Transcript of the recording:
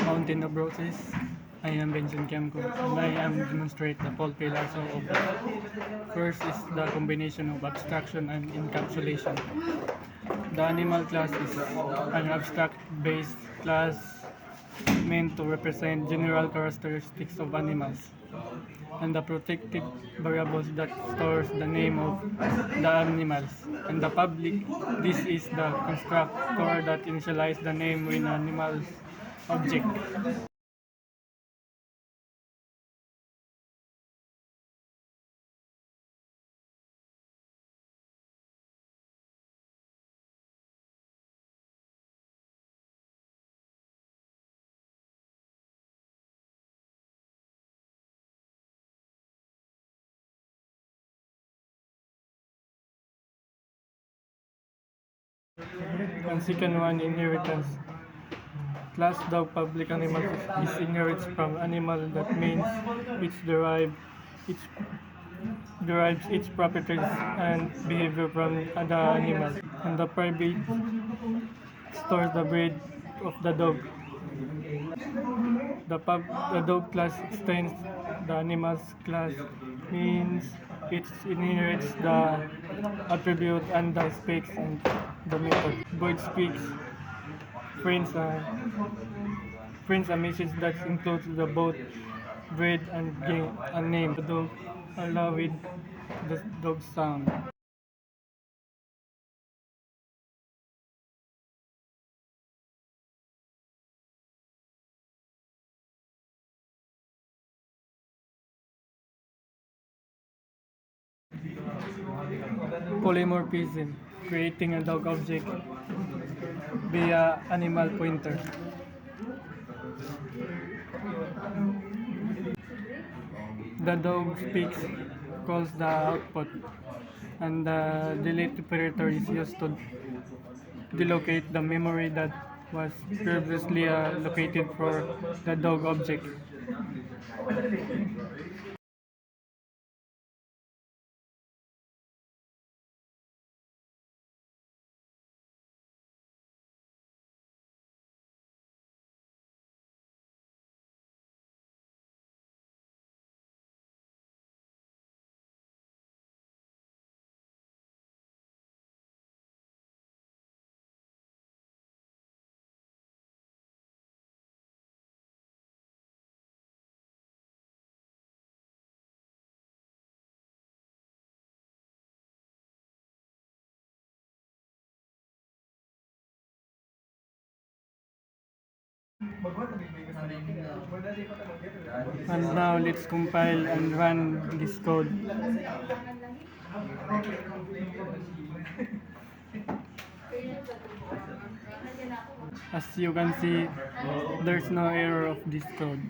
Mountain of Roses. I am Benson Kiamko, and I am demonstrate the 4 pillars of the first is the combination of abstraction and encapsulation. The animal class is an abstract-based class meant to represent general characteristics of animals, and the protected variables that stores the name of the animals. And the public, this is the constructor that initialize the name when animal's object. And second one, inheritance. Class dog public animal is inherits from animal. That means it's its derives its properties and behavior from other animals. And the private stores the breed of the dog. The dog class extends the animals class means it inherits the attribute and the speaks and the method. Bird speaks prints a message that includes the both breed and game and name. The dog allow with the dog sound. Polymorphism, creating a dog object via animal pointer. The dog speaks, calls the output, and the delete operator is used to delocate the memory that was previously located for the dog object. And now let's compile and run this code. As you can see, there's no error of this code.